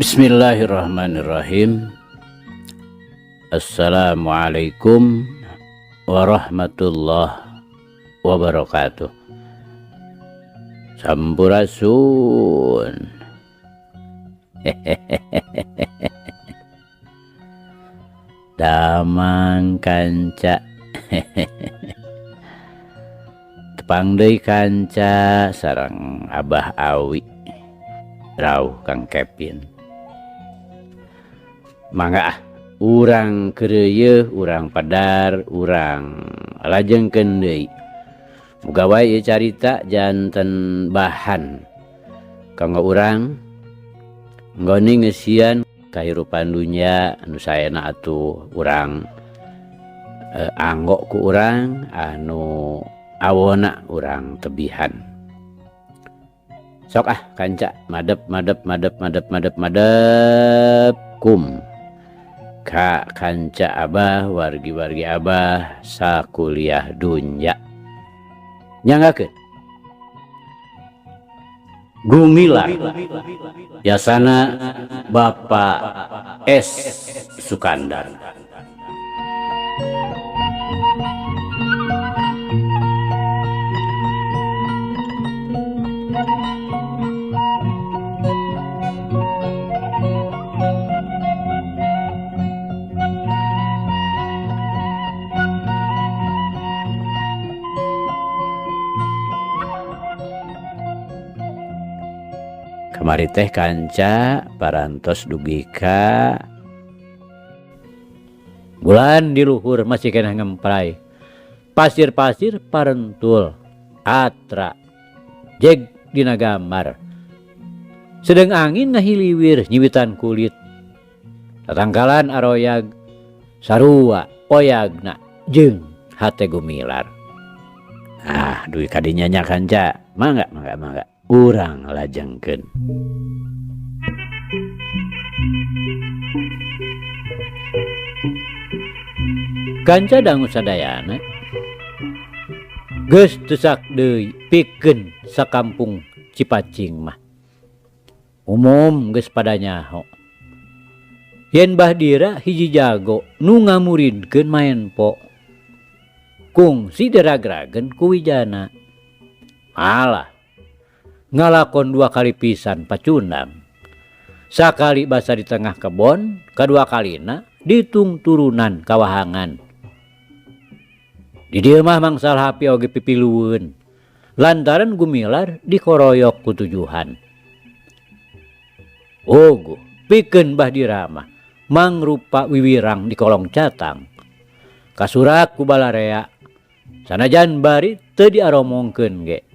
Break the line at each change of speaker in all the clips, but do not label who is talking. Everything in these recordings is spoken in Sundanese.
Bismillahirrahmanirrahim. Assalamualaikum warahmatullahi wabarakatuh. Sampurasun. Damang kanca. Tepang deui kanca sareng Abah Awi. Rauh Kang Kepin. Mangga urang keureuh, urang padar, urang lajengkeun deui. Muga wae ieu carita janten bahan kanggo urang nggoni ngeusian kahirupan dunya anu saena atuh urang anggo ku urang anu awona urang tebihan. Sok kanca madep kum ka kanca Abah wargi-wargi Abah sakuliah dunya. Nyanggakeun Gumilar yasana Bapak S. Sukandar. Kamari teh kanca parantos dugi ka bulan di luhur masih kena ngemprai. Pasir-pasir parentul atra jeg dina gambar. Sedeng angin ngahiliwir nyiwitan kulit. Tatangkalan aroyag sarua oyagna jeung hate gumilar. Dugi kadinya nya kanca. Mangga. Urang lajengkeun. Kanca dangu sadayana geus teu sak deui pikeun sakampung Cipacing mah. Umum geus pada nyaho. Yen Bahdira hiji jago nu ngamuridkeun maen po. Kungsi diragrageun ku Wijana. Malah ngalakon 2 kali pisan pacundang. Sakali basa di tengah kebon, kadua kalina ditung turunan kawahangan. Di dieu mah mangsal hapi oge pipilueun. Lantaran Gumilar dikoroyok ku tujuhan. Ogo pikeun Bahdira mah mangrupa wiwirang di kolong catang. Kasurak ku balarea. Sanajan bari teu diaromongkeun ge.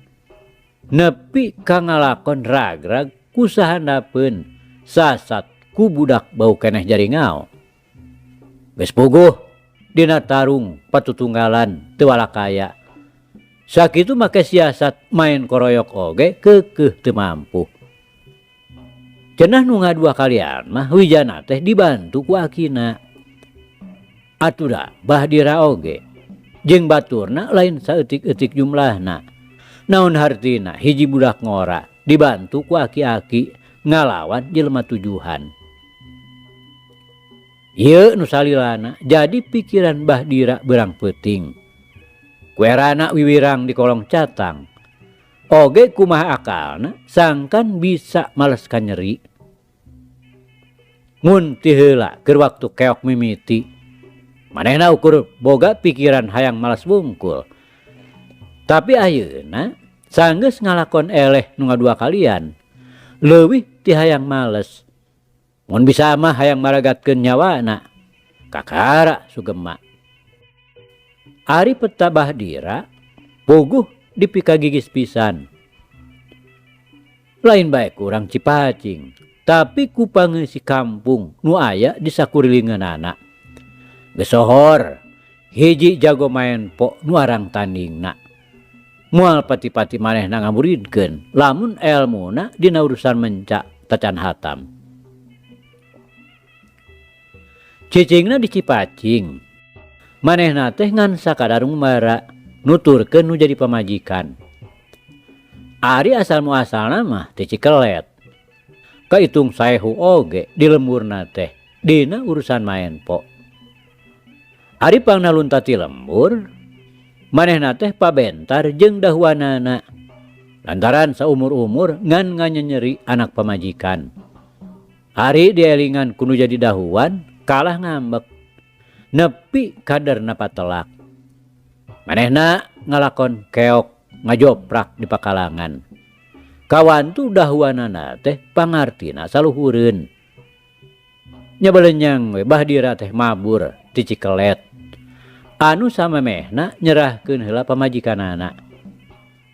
Nepi ka ngalakon ragrag ku sahandapeun sasat ku budak bau keneh jaringau. Geus puguh dina tarung patutunggalan teu walakaya. Sakitu make siasat main koroyok oge keukeuh teu mampu. Cenah nu ngadua kalian mah Wijana teh dibantu ku akina. Atuda Bahdira oge jeung baturna lain saeutik-eutik jumlahna. Naon hartina hiji budak ngora dibantu ku aki-aki ngalawan jelema tujuhan. Ieu nu salilana jadi pikiran Bahdira beurang peuting. Kuerana wiwirang di kolong catang. Oge kumaha akalna sangkan bisa maleskan nyeri. Mun ti heula keur waktu keok mimiti. Manehna ukur boga pikiran hayang malas wungkul. Tapi ayeuna sanggeus ngalakon eleh nu ngadua kalian leuwih ti hayang males. Mun bisa mah hayang maragatkeun nyawana. Kakara sugema. Ari peta Bahdira puguh dipika gigis pisan. Lain bae urang Cipacing, tapi ku pangeussi kampung nu aya di sakurilingeunana. Geus sohor hiji jago maen po nu arang tandingna. Moal pati-pati manehna ngamuridkeun lamun elmuna dina urusan menca tacan hatam. Cicingna di Cipacing. Manehna teh ngan sakadar ngumara nuturkeun nu jadi pamajikan. Ari asal muasalna mah teu Cikelet. kaitung saehu oge di lemburna teh dina urusan main po. Ari pangnaluntati lembur manehna teh pabentar jeung dahuanana lantaran saumur-umur ngan nganyeri anak pamajikan. Ari dielingan kudu jadi dahuan kalah ngambek nepi kaderna patelak. Manehna ngalakon keok ngajoprak di pakalangan. Kawan tu dahuanana teh pangartina saluhureun. Nyabelenyang we Bahdira teh mabur ti Cikelet. Anu samemehna nyerahkeun heula pamajikanana.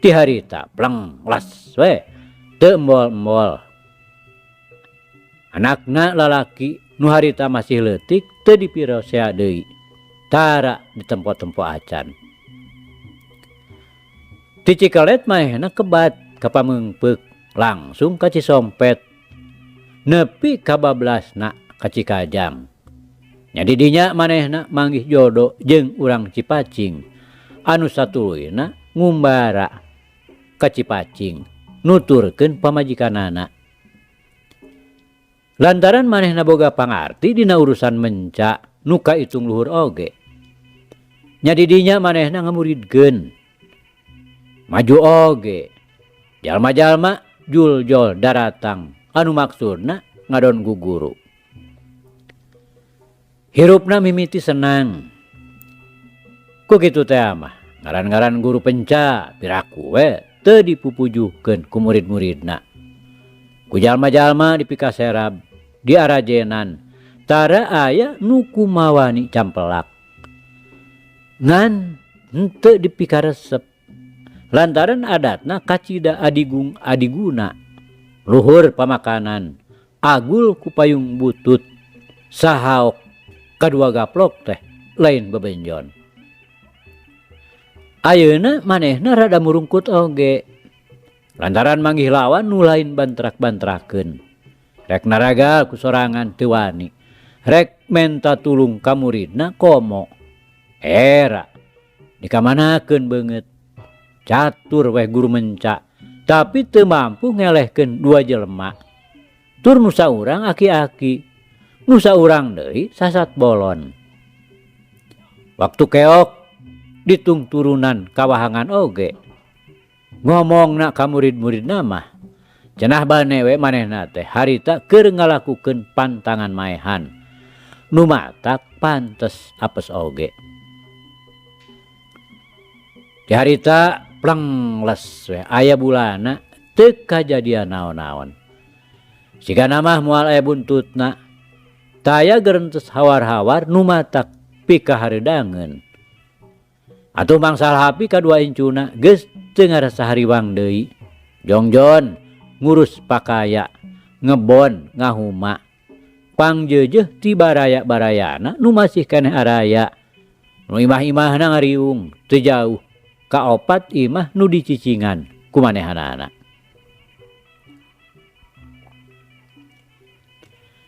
Ti harita pleng las we teu embol-embol. Anakna lalaki nu harita masih leutik teu dipirosea deui. Tara di tempo-tempo acan. Ti Cikelet manehna kebat ka pamengpeuk langsung ka Cisompet nepi ka bablasna ka Cikajang. Nya di dinya manehna manggih jodoh jeung urang Cipacing anu satuluyna ngumbara ka Cipacing nuturkeun pamajikanana. Lantaran manehna boga pangarti dina urusan menca nu kaitung luhur oge. Nya di dinya manehna ngamuridkeun maju oge jalma-jalma juljol daratang anu maksudna ngadon guguru. Hirupna mimiti senang. Ku kitu teh mah ngaran-ngaran guru penca piraku we teu dipupujuhkeun ku murid-muridna. Ku jalma-jalma dipikaserab diarajenan tara aya nu kumawani campelak. Ngan henteu dipikaresep. Lantaran adatna kacida adigung adiguna luhur pamakanan agul ku payung butut sahaok kadua gaplok teh lain bebenjon. Ayeuna manehna rada murungkut oge lantaran manggih lawan nu lain bantrak-bantrakeun. Rek naragal ku sorangan teu wani, rek menta tulung ka muridna komo. Era dikamanakeun beungeut. Catur weh guru menca tapi teu mampu ngelehkeun dua jelema. Tur nusa urang aki-aki, nusa urang deui sasat bolon. Waktu keok ditung turunan kawahangan oge. Ngomongna ka murid-muridna mah cenah bane we manehna teh harita keur ngalakukeun pantangan maehan. Nu matak pantes apes oge. Di harita pleng les we aya bulana teu kajadian naon-naon. Sigana mah moal aya buntutna taya geurentes hawar-hawar nu matak pikaharedangeun. Atuh mangsal hapi kadua incuna geus teu ngarasa hariwang deui. Jongjon ngurus pakaya, ngebon ngahuma. Pangjeujeuh ti baraya-barayana nu masih keneh araya. Nu imah-imahna ngariung teu jauh kaopat imah nu dicicingan ku manehanana.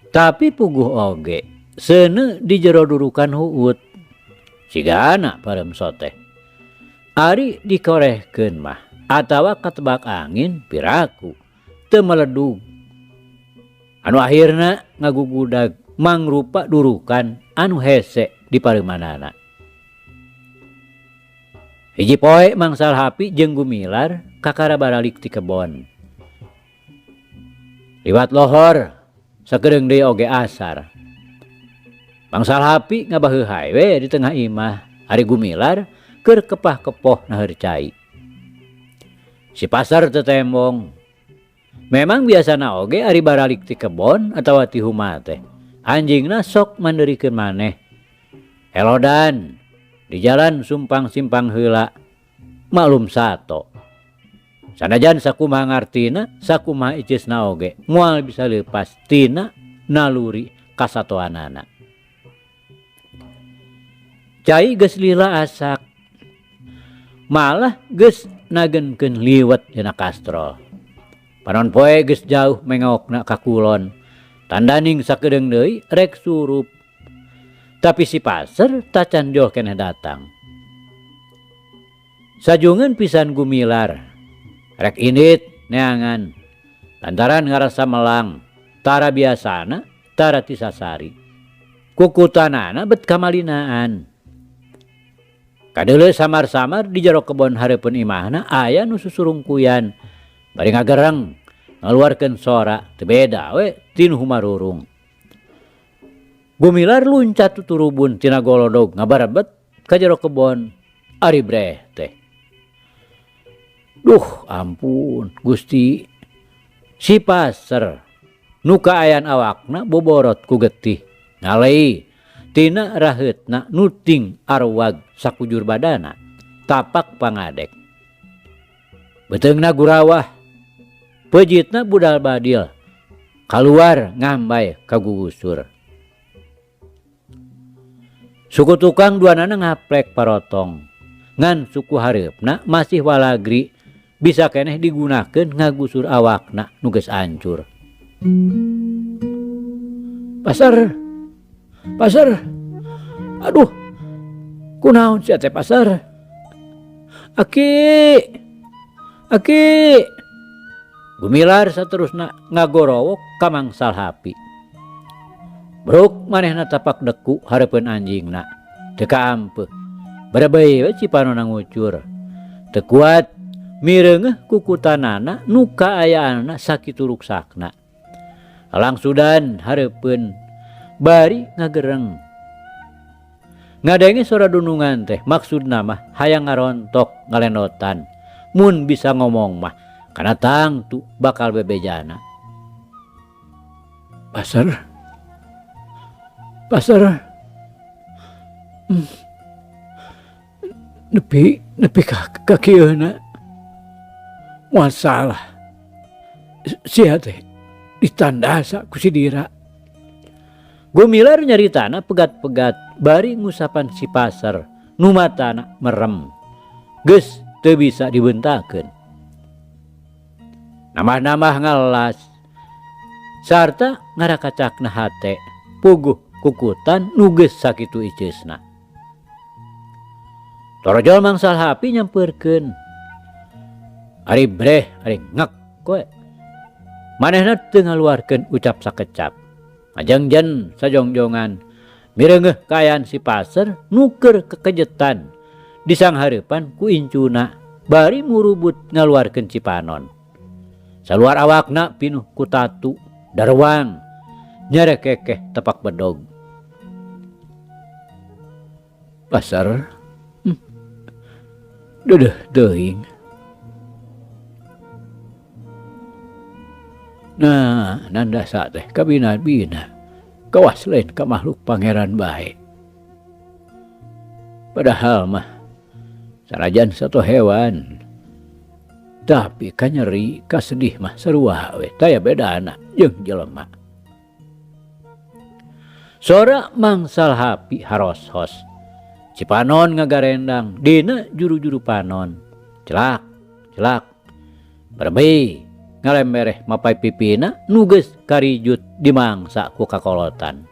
Tapi puguh oge seuneu di jero durukan huut. Sigana paremso teh ari dikorehkeun mah atawa katebak angin piraku teu meledug. Anu akhirna ngagugudag mangrupa durukan anu hese di paremanana. Hiji poe mangsal hapi jeung gumilar kakara baralik ti kebon. Liwat lohor sakedeung deui oge asar. Mangsal hapi ngabaheuhai we di tengah imah ari gumilar keur kepah-kepoh naheur cai. Si pasar teu tembong. Memang biasana oge ari baralik ti kebon atawa ti huma teh anjingna sok mandeurikeun maneh. Elodan di jalan sumpang simpang heula maklum sato. Sanajan sakumaha ngartina sakumaha iceusna oge moal bisa leupas tina naluri kasatoanana. Cai geus lila asak malah geus nagenkeun liwet dina kastrol. Panon poe geus jauh mengaokna ka kulon tandaning sakedeung deui rek surup. Tapi si pasar tacan joh keneh datang. Sajungeun pisan gumilar rek indit neangan lantaran ngarasa melang tara biasana tara tisasari. Kukutanana bet kamalinaan. Kadeuleu samar-samar di jero kebon hareupeun imahna aya nu susurungkuyan bari ngagereng ngaluarkeun sora teu beda we tinu humarurung. Gumilar luncat tuturubun tina golodog ngabarebet ka jero kebon. Ari breh teh. Duh ampun Gusti. Si Passer nu kaayan awakna boborot ku getih ngalei tina raheutna nuting arwag sakujur badana tapak pangadek. Beteungna gurawah pejitna budal badil kaluar ngambay ka gugusur. Suku tukang duanana ngaplek parotong ngan suku hareupna masih walagri bisa keneh digunakeun ngagusur awakna nu geus ancur. Pasar, aduh, kunaon sia teh Pasar? Aki, gumilar saterusna ngagorowok ka mangsal hapi. Bruk manehna tapak deku hareupeun anjingna, teu kaampeuh. Barebei we cipanonna ngucur. Teu kuat mireungeuh kukutanana nu kaayaanna sakitu ruksakna. Langsudan hareupeun bari ngagereng. Ngadenge sora dunungan teh maksudna mah hayang ngarontok ngalendotan. Mun bisa ngomong mah kana tangtu bakal bebejana. Pasar. Nepi ka kieuna. Masalah. Sia teh ditandasa ku si Dira. Gumilar nyaritana pegat-pegat bari ngusapan si Pasar nu matana merem. Geus teu bisa dibentakeun. Nambah-nambah ngalas sarta ngarakacakna hate puguh kukutan nu geus sakitu iceusna. Torojol mangsal hapi nyampeurkeun. Ari breh, ari ngek koe. Manehna teu ngaluarkeun ucap sakecap. Majangjan sajongjongan mireungeuh kaayaan si Passer nuker kekejetan di sang hareupan ku incuna bari murubut ngaluarkeun cipanon. Saluar awakna pinuh ku tatu darwang nyarekekeh tepak bedog. Pasar dedeh teuing. Nah, nandasa teh kabina-bina kawas lain ka makhluk pangeran bae. Padahal mah sanajan satu hewan, tapi kanyeri kasedih mah sarua we taya bedana jeung jelema. Sora mangsal hapi haros-hos. Cipanon ngagarendang dina juru-juru panon. Celak. Berbei ngalembereh mapai pipina nu geus karijut dimangsa ku kakolotan.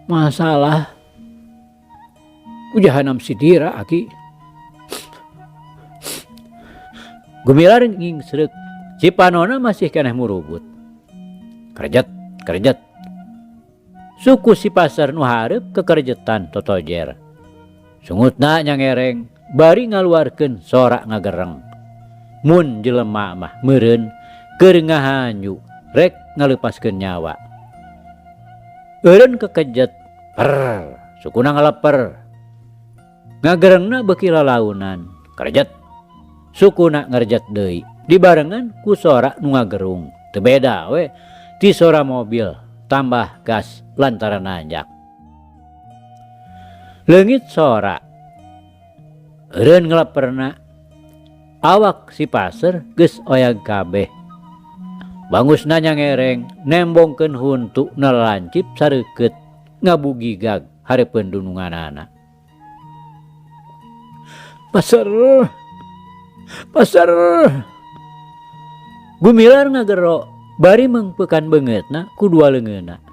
Masalah ku jahanam si Dira aki. Gumilar ngingsreuk. Cipanonna masih keneh murubut. Kerjet. Suku si Pasar nu hareup kekerjetan totojer. Sungutna nyangereng bari ngaluarkeun sora ngagereng. Mun jelema mah meureun keur ngahanyu rek ngaleupaskeun nyawa. Eureun kekejet sukuna ngaleper. Ngagerengna beuki lalaunan kerjet. Sukuna ngerjet deui dibarengan ku sora nu ngagerung. Teu beda we ti sora mobil tambah gas lantaran nanjak. Leungit sora. Eureun ngeleperna. Awak si Passer geus oyag kabeh. Bangusna nyangereng nembongkeun huntu nalancip sareukeut ngabugigag hareupeun dununganana. Pasar. Gumilar ngagero bari mengpeukan beungeutna ku dua leungeunna.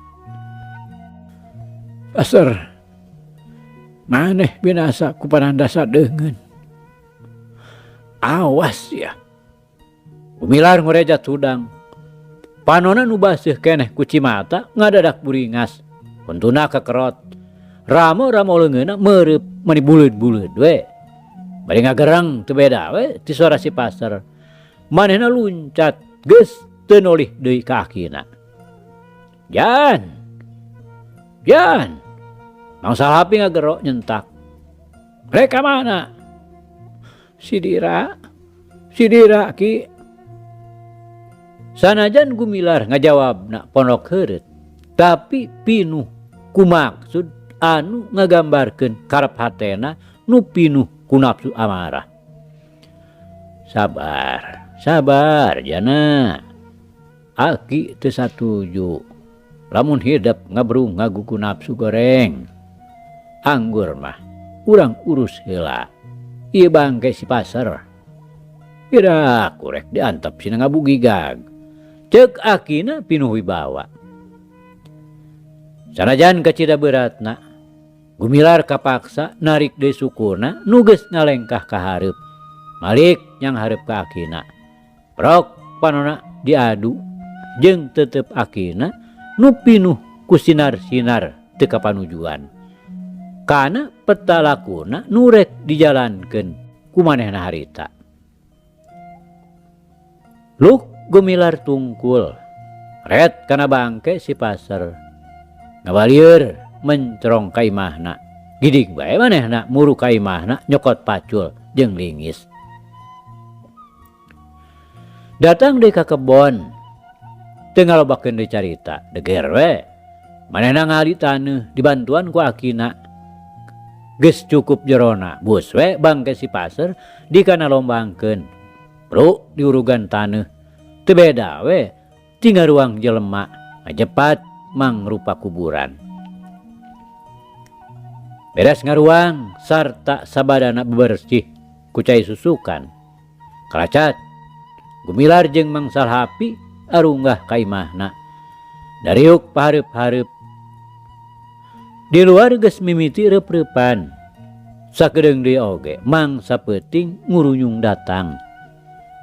Pasar. Maneh binasa ku panandasa deungeun. Awas ya. Gumilar ngurejat hudang. Panona nu baseuh keneh ku Cimata ngadadak buringas. Untuna kekerot. Ramo leungeunna meureup mani buleud-buleud we. Bari ngagereng teu beda we ti suara si Passer. Manehna luncat geus teu nolih deui ka akina. Jan. Mang Salhapi ngagero nyentak. Rek ka mana? Si Dira ki. Sanajan Gumilar ngajawabna pondok heureut, tapi pinuh ku maksud anu ngagambarkeun karep hatena nu pinuh ku nafsu amarah. Sabar jana. Aki teu satuju. Lamun hidup ngabrung ngagugu nafsu goreng. Anggur mah urang urus heula. Ieu bangke si Passer. Ira kurek diantep sina ngabugigag. Ceuk akina pinuh wibawa. Sanajan kacida beratna, Gumilar kapaksa narik deui sukurna nu geus ngalengkah ka hareup. Malik nyang hareup ka akina. Prok panonna diadu jeung tetep akina nu pinuh ku sinar-sinar teu kapanujuan. Kana peta lakuna nu rek dijalankeun ku manehna harita. Luk Gumilar tungkul, ret kana bangke si Passer. Ngabalieur mencrong ka imahna. Gidig bae manehna muru ka imahna nyokot pacul jeung lingis. Datang deui ka kebon. Teu ngalobakeun deui carita, deger we. Manehna ngali taneuh dibantuan ku akina. Geus cukup jerona, bus we bangke si Passer dikana lombangkeun. Bro diurugan taneuh. Teu beda we ti ngaruang jelema ngajepat mangrupa kuburan. Beres ngaruang sarta sabadana bebersih ku cai susukan. Kalacat Gumilar jeung Mang Salhapi arunggah ka imahna. Dariuk pahareup-hareup. Di luar geus mimiti reup-reupan. Sakedeung deui oge Mang Sapeuting ngurunyung datang.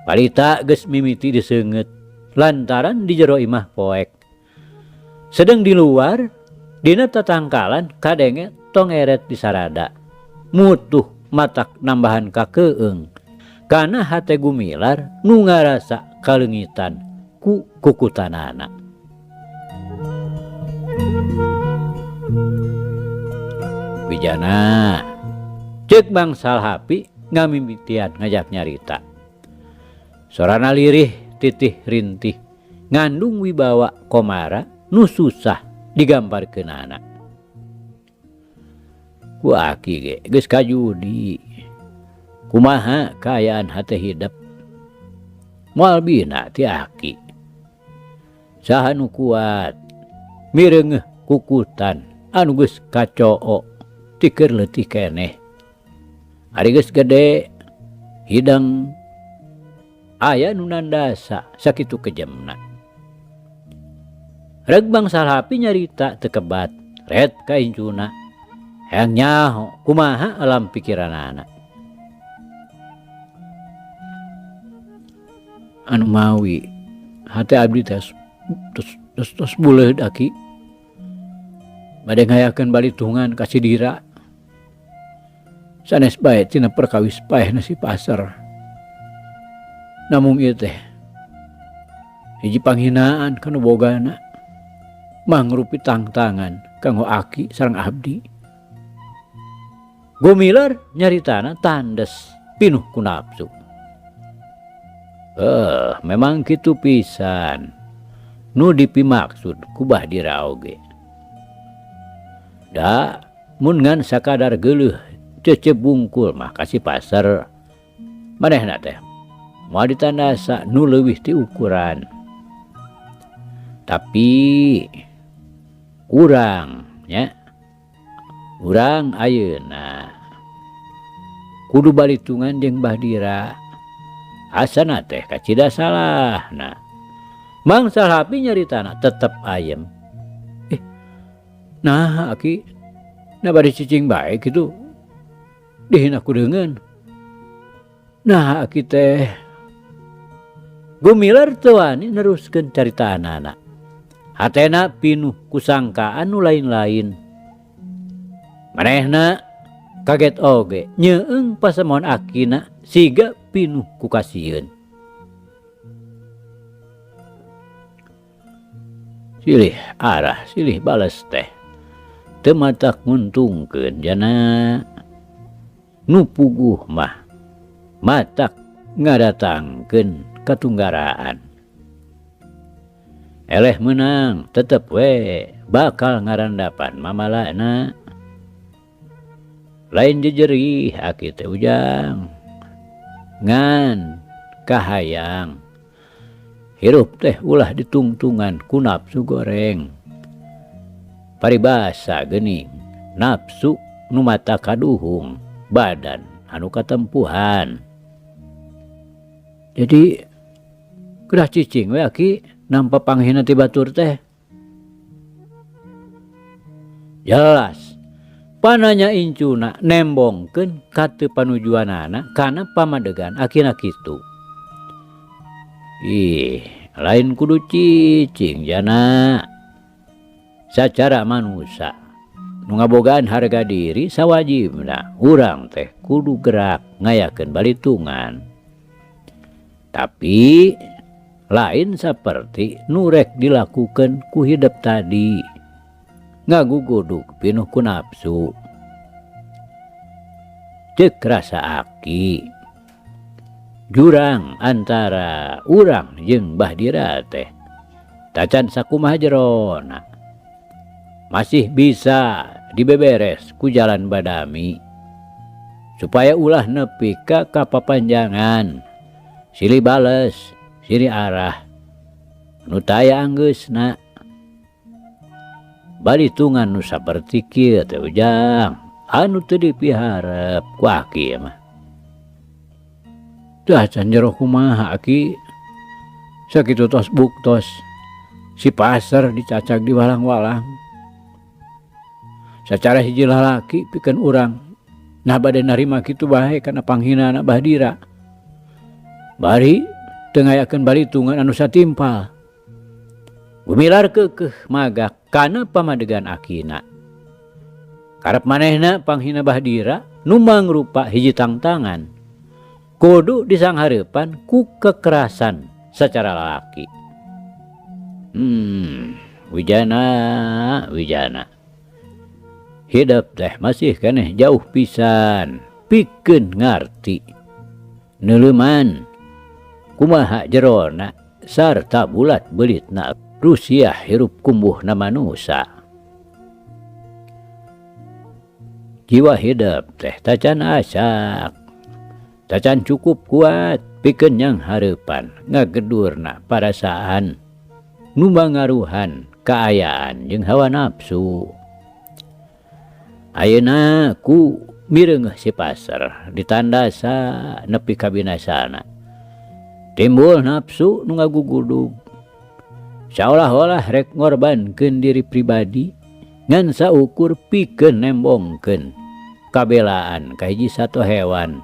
Palita geus mimiti diseungeut lantaran di jero imah poek. Sedeng di luar dina tatangkalan kadenge tong eret di sarada. Mutuh matak nambahan ka keueung. Kana hate Gumilar nu ngarasa kalengitan ku kukutanana. Wijana ceuk Mang Salhapi ngamimitian ngajak nyarita. Sorana lirih titih rintih ngandung wibawa komara nu susah digambarkeunana. Ku aki ge geus kajudi. Kumaha kaayaan hate hidup. Moal bina ti aki. Saha nu kuat mireungeuh kukutan anu geus kacoo ti keur leutik keneh. Ari geus gede hidang aya nu nandasa sakitu kejemna. Reg Mang Salhapi nyarita teu kebat, ret ka incuna. Hayang nyaho kumaha alam pikiranana. Anu mawi hate abdi tos buleud aki. Bade ngayakeun balitungan ka si Dira. Sanes bae tina perkawis paehna si Passer. Namung ieu teh hiji panghinaan kana bogana mangrupi tangtangan kanggo aki sareng abdi. Gumilar nyaritana tandes pinuh ku nafsu. Memang kitu pisan nu dipimaksud ku Bahdira oge. Da mun ngan sakadar geuleuh cecep bungkul mah ka si Passer manehna teh moal ditandasa nu leuwih ti ukuran. Tapi urang nya urang ayeuna kudu balitungan jeung Bahdira. Asana teh kacida salahna. Mang Salhapi nyaritana tetep ayem. Nah aki na bade cicing bae kitu dihina ku deungeun. Nah aki teh Gumilar teu wani neruskeun caritaanana. Hatena pinuh kusangkaan nu lain-lain. Manehna kaget oge nyeung pasamuan akina siga pinuh ku kasieun. Silih arah silih bales teh teu matak nguntungkeun jana. Nu puguh mah matak ngadatangkeun katunggaraan. Eleh menang tetep we bakal ngarandapan mamalana. Lain jejerih aki teh ujang ngan kahayang hirup teh ulah ditungtungan ku nafsu goreng. Paribasa geuning nafsu nu mata kaduhung badan anu katempuhan. Jadi kedah cicing we aki nampa panghina ti batur teh. Jelas pananya incuna nembongkeun ka teu panujuanana kana pamadegan akina kitu. Lain kudu cicing jana. Sacara manusia nu ngabogaan harga diri sawajibna urang teh kudu gerak ngayakeun balitungan. Tapi lain saperti nu rek dilakukeun ku hidup tadi. Ngagugudug pinuh ku nafsu. Ceuk rasa aki. Jurang antara urang jeung Bahdira teh tacan sakumaha jerona. Masih bisa dibeberes ku jalan badami supaya ulah nepi ka kapapanjangan silih bales silih arah nu taya anggeusna. Balitungan nu saperti kieu teh ujang anu teu dipiharep ku aki mah. Dah can jero kumaha aki sakitu tos buktos si pasar dicacag di walang-walang. Sacara hiji lalaki pikeun urang nah bade narima kitu bae kana panghinana Bahdira. Bari teu ngayakeun balitungan anu satimpal. Gumilar keukeuh magak kana pamadegan akina. Karep manehna panghina Bahdira nu mangrupa hiji tangtangan kudu disanghareupan ku kekerasan sacara lalaki. Wijana hidup teh masih keneh jauh pisan pikeun ngarti neuleuman kumaha jerona sarta bulat belitna Rusia hirup kumbuhna manusia. Jiwa hidup teh tacan asak tacan cukup kuat pikeun nyang hareupan ngagedurna parasaan nu mangaruhan kaayaan jeung hawa nafsu. Ayeuna ku mireungeuh si pasar ditandasa nepi ka binasana. Timbul nafsu nu ngagugudug. Seolah-olah rek ngorbankeun diri pribadi ngan saukur pikeun nembongkeun kabelaan ka hiji sato hewan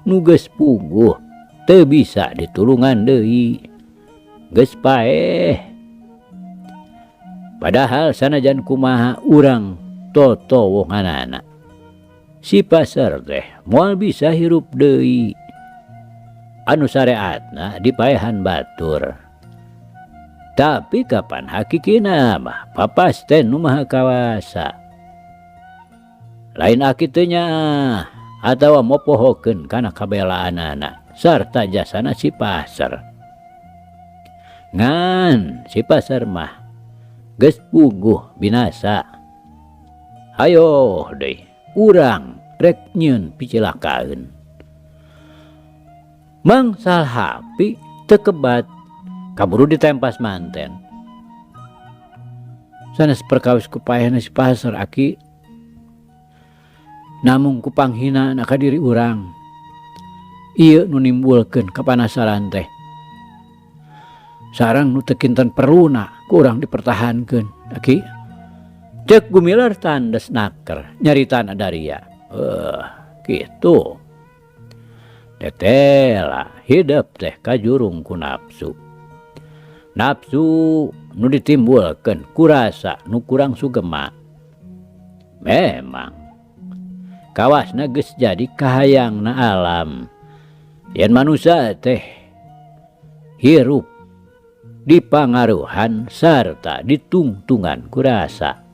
nu geus puguh teu bisa ditulungan deui. Geus paeh. Padahal sanajan kumaha urang totowohanana si pasar teh moal bisa hirup deui anu sareatna dipaehan batur. Tapi kapan hakikina mah papasten nu maha kawasa. Lain aki teu nyaah atawa mopohokeun kana kabelaanana sarta jasana si pasar. Ngan si pasar mah geus puguh binasa. Hayo deui urang rek nyieun picilakaeun. Mangsal hapi teu kebat kaburu ditempas manten. Sanes perkawis ku paehna si pasar aki namung ku panghina na ka diri urang. Ieu nu nimbulkeun kapanasaran teh. Sareng nu teu kinten perluna ku urang dipertahankeun aki. Cek Gumilar tandes naker nyaritana daria. Kitu. Tetela hidup teh kajurung ku nafsu. Nafsu nu ditimbulkeun ku rasa nu kurang sugema. Memang kawasna geus jadi kahayangna alam. Yen manusia teh hirup dipangaruhan sarta ditungtungan ku rasa.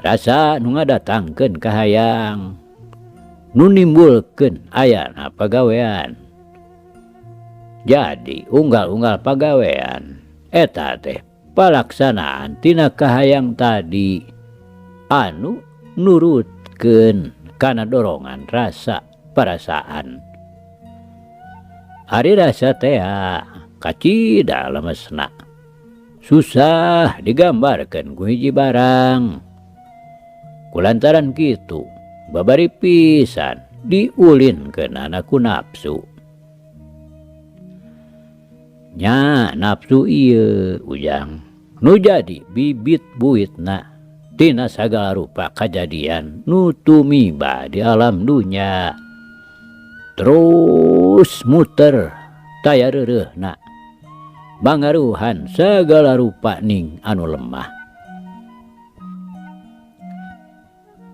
Rasa nu ngadatangkeun kahayang, nu nimbulkeun ayana pagawean. Jadi unggal-unggal pagawean eta teh palaksanaan tina kahayang tadi anu nurutkeun kana dorongan rasa perasaan. Ari rasa teh kacida lemesna, susah digambarkeun ku hiji barang. Kulantaran kitu babari pisan diulinkeun ku nafsu. Nya nafsu ieu ujang nu jadi bibit buitna tina sagala rupa kajadian nu tumiba di alam dunya. Terus muter taya reureuhna bangaruhan sagala rupa ning anu lemah.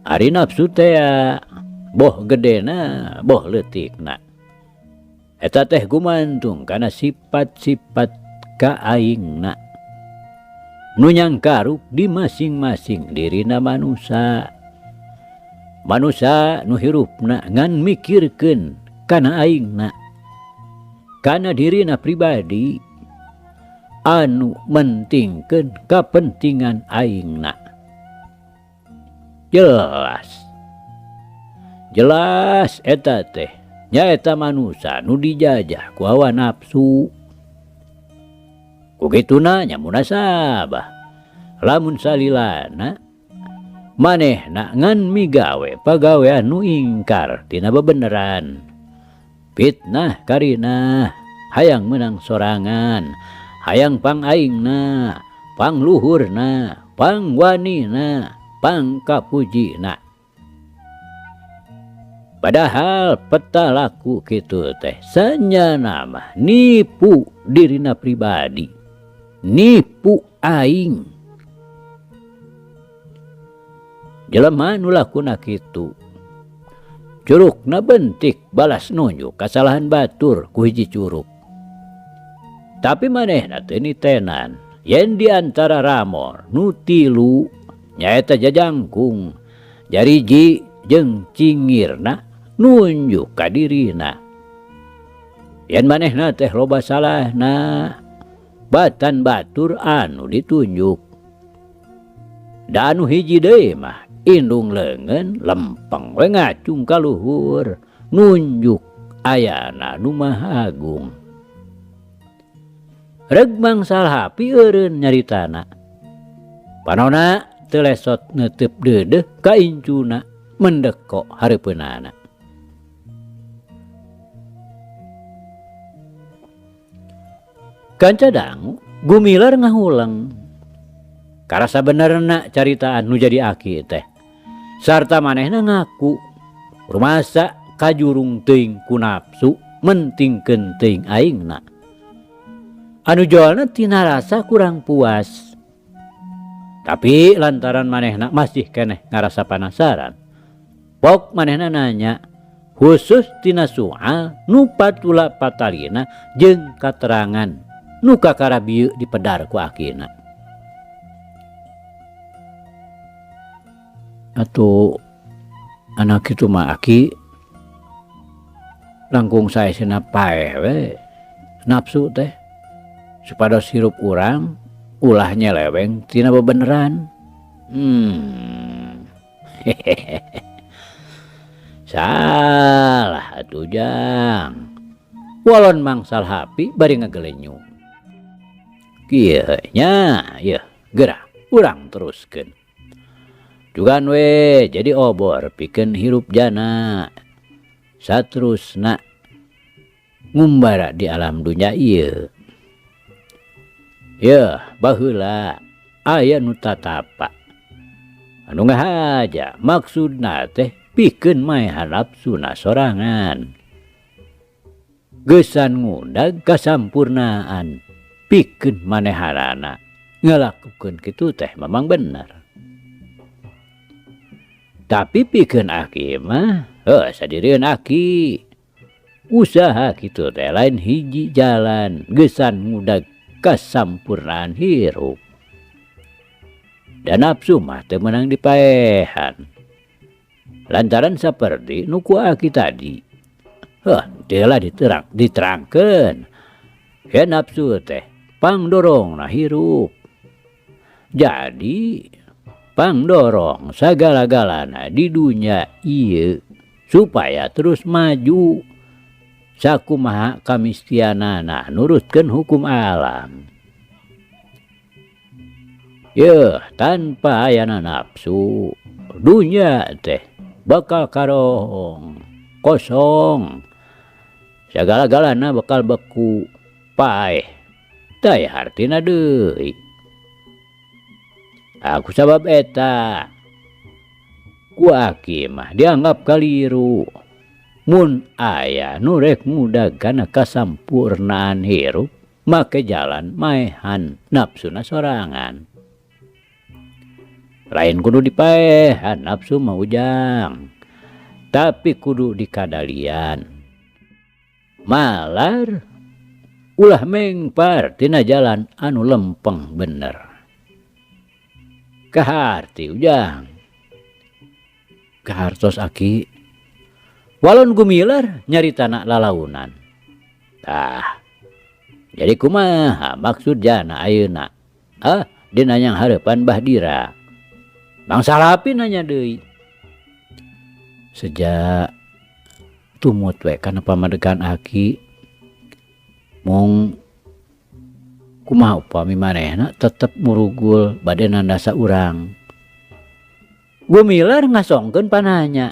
Ari nafsu teh boh gedena boh leutikna eta teh gumantung kana sifat-sifat kaaingna nu nyangkaruk di masing-masing dirina manusia. Manusia nu hirupna ngan mikirkeun kana aingna, kana dirina pribadi anu mentingkeun kapentingan aingna. Jelas eta teh nyaeta manusia nu dijajah ku hawa nafsu. Kugituna nya munasabah lamun salilana manehna ngan migawe pagawean nu ingkar tina bebeneran. Fitnah karina hayang menang sorangan, hayang pangaingna, pangluhurna, pangwanina, pangkapujina. Padahal peta laku kitu teh sanyana mah nipu dirina pribadi, nipu aing. Jelema nu lakuna kitu curugna bentik balas nunjuk kasalahan batur ku hiji curug. Tapi manehna teu nitenan yen di antara ramor nu tilu nyaeta jajangkung, jariji jeung cingirna nunjuk ka dirina. Yen manehna teh loba salahna batan batur anu ditunjuk. Da anu hiji deui mah indung leungeun lempeng we ngacung ka luhur nunjuk ayana nu maha agung. Reg mangsal hapi eureun nyaritana. Panonna teu lesot neuteup deudeuh ka incuna mendeko hareupeunana. Kanca dangu gumilar ngahuleng karasa benerna caritaan nu jadi aki teh. Sarta manehna ngaku rumasa kajurung teuing ku nafsu mentingkeun teuing aingna. Anu joalna tina rasa kurang puas. Tapi lantaran manehna masih keneh ngarasa penasaran, pok manehna nanya khusus tina soal nu patula patalina jeung katerangan nu kakarabieu dipedar ku akina. Atuh anak itu mah aki langkung saesina paeh we nafsu teh supados hirup urang ulah nyeleweng tina bebeneran. Salah atuh jang. Walon mangsal hapi bari ngagelenyung. Kieu nya yeuh geura urang teruskeun. Jugan we jadi obor pikeun hirup jana saterusna ngumbara di alam dunya ieu. Yeuh baheula aya nu tatapa anu ngahaja maksudna teh pikeun maehan nafsuna sorangan. gesan ngundag kasampurnaan pikeun manehanana ngalakukeun kitu teh memang bener. Tapi pikeun aki mah sadirieun aki usaha kitu teh lain hiji jalan gesan ngudag kasampurnaan hirup. Dan nafsu mah teu meunang dipaehan. Lantaran saperti nu ku aki tadi. Telah diterangkeun. Ya nafsu teh pangdorongna hirup. Jadi pangdorong sagala-galana di dunia ieu supaya terus maju sakumaha kamistianana nurutkeun hukum alam. Tanpa ayana nafsu dunia teh bakal karong kosong, sagala-galana bakal beku paeh teh hartina deui. Aku sabab eta ku aki mah dianggap kaliru mun aya nu rek ngudag kana kasampurnaan hirup make jalan maehan nafsuna sorangan. Lain kudu dipaehan nafsu mah ujang, tapi kudu dikadalian. Malar ulah mengpar tina jalan anu lempeng bener. Kaharti ujang, kahartos aki walon gumilar nyari tanah lalaunan. Jadi kumaha maksud jana ayeuna? Dina yang harapan Bahdira. Bang Salapi nanya deui. Sejak tumut we kana pamadegan aki mung kumaha upami manehna tetep murugul bade nandasa urang. Gumilar ngasongkeun pananya.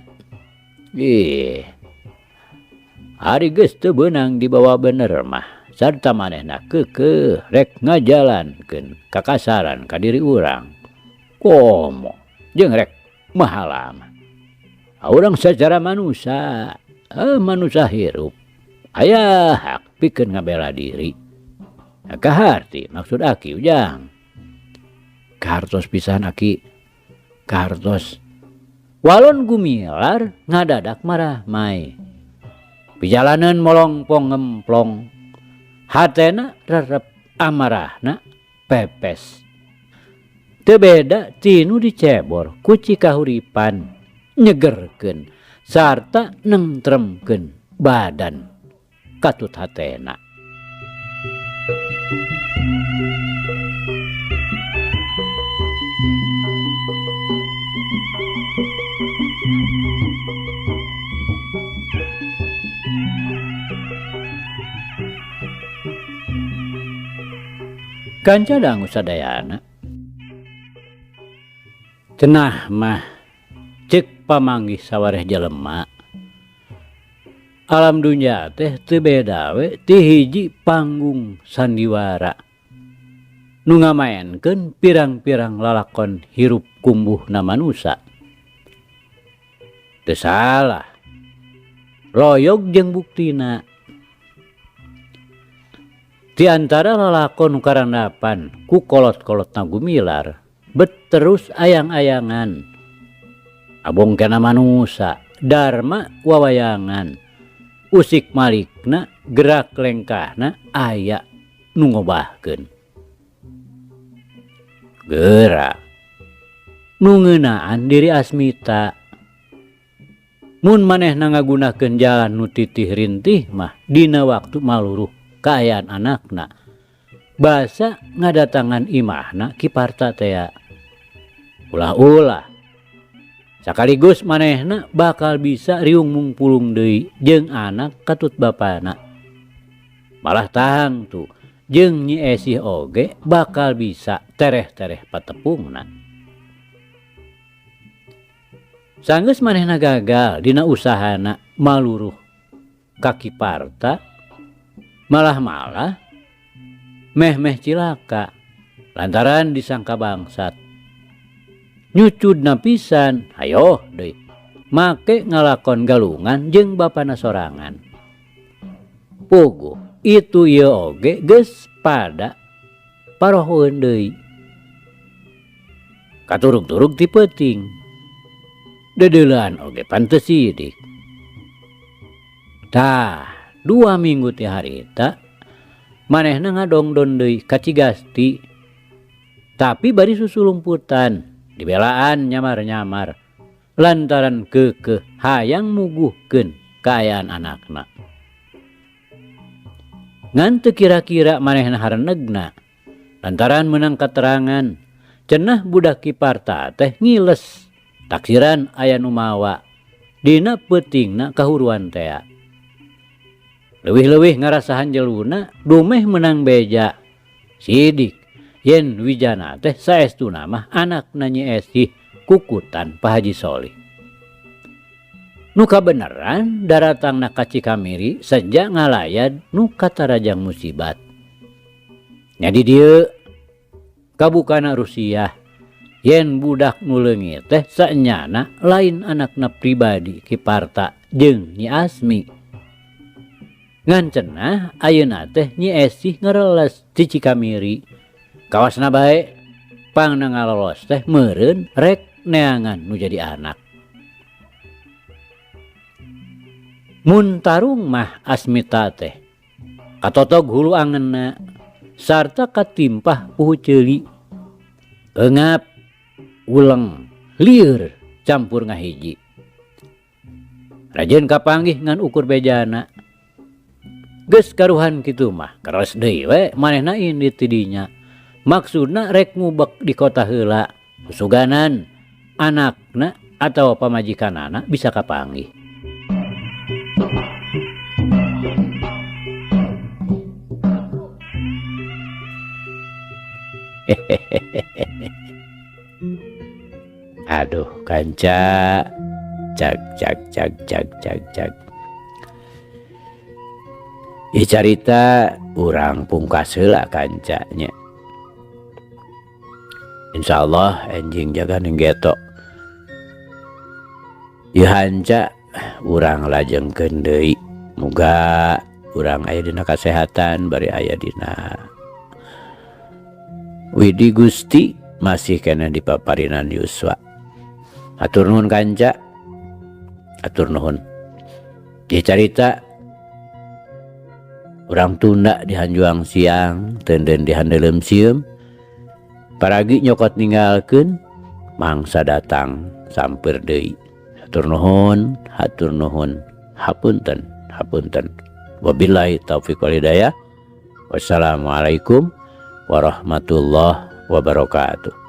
Ari geus teu beunang dibawa bener mah sarta manehna keukeuh rek ngajalankeun kakasaran ka diri urang. Komo jeung rek mahala mah. Urang secara manusia, manusia hirup aya hak pikeun ngabela diri. Kaharti maksud aki ujang. Kahartos pisan aki. Kahartos walon gumilar ngadadak marah mai. Pijalaneun molongpong ngemplong. Hatena rerep amarahna pepes. Teu beda tinu dicebor ku cikahuripan nyegerkeun sarta nentremkeun badan katut hatena. Kanca dangu sadayana cenah mah cek pamanggih sawareh jelema alam dunya teh teu beda we ti hiji panggung sandiwara nu ngamaenkeun pirang-pirang lalakon hirup kumbuhna manusa. Teu salah loyog jeung buktina. Di antara lalakon nu karandapan ku kolot-kolotna gumilar bet terus ayang-ayangan abong kena manusa dharma wawayangan usik malikna gerak lengkahna aya nu ngobahkeun geura nu ngeunaan diri asmita. Mun manehna ngagunakeun jalan nu titih rintih mah dina waktu maluruh kaayaan anakna basa ngadatangan imahna kiparta tea. Ulah-ulah sakaligus manehna bakal bisa riung mungpulung deui jeung anak katut bapana. Malah tahang tu jeung Nyi Esih oge bakal bisa tereh-tereh patepungna. Sanggeus manehna gagal dina usahana maluruh ka kiparta malah meh cilaka lantaran disangka bangsat. Nyucudna pisan hayo deui make ngalakon galungan jeung bapana sorangan. Puguh itu ieu oge geus pada parohoeun deui. Katurug-turug ti peuting. Dedeulean oge pantes sidik. Tah, 2 minggu ti harita manehna ngadongdon deui ka Cigasti. Tapi bari susulumputan, dibelaan nyamar-nyamar lantaran keukeuh hayang muguhkeun kaayaan anakna. Ngan teu kira-kira manehna harenegna lantaran meunang katerangan cenah budak Kiparta teh ngiles taksiran aya nu mawa dina peutingna kahuruan tea. Leuwih-leuwih ngarasahan jeluna dumeh menang beja sidik yen Wijana teh saestuna mah anakna Nyi Esti kukutan Pak Haji Solih. Nu kabeneran daratangna ka Cikamiri saja ngalayad nu katarajang musibat. Nya di dieu kabukana Rusiah yen budak nu leungit teh saenyana lain anakna pribadi Kiparta jeung Nyi Asmi. Ngan cenah ayeuna teh Nyi Esti ngareles ti Cikamiri. Kawasna bae pangna ngalolos teh meureun rek neangan nu jadi anak. Mun tarung mah Asmita teh katotog hulu angeunna sarta katimpah puhu ceuli. Eungap, uleng, lieur campur ngahiji. Rajen kapanggih ngan ukur bejana. Geus karuhan kitu mah karos deui we manehna indit ti dinya. Maksudna rek ngubek di kota heula. Suganan anakna atawa pamajikanana bisa kapanggih. Aduh kanca, cak. Ieu carita urang pungkas heula kanca nya. Insyaallah enjing jaga nenggeto. Ieu hanca urang lajengkeun deui. Muga urang aya dina kasehatan bari aya dina Widi Gusti masih kena dipaparinan yuswa. Atur nuhun kanca. Atur nuhun. Ieu carita urang tunda di Hanjuang siang, teudeun di handeuleum sieum. Paragi nyokot ninggalkeun mangsa datang samper deui. Hatur nuhun, hatur nuhun. Hapunten, hapunten. Wabillahi taufiq wal hidayah. Wassalamualaikum warahmatullahi wabarakatuh.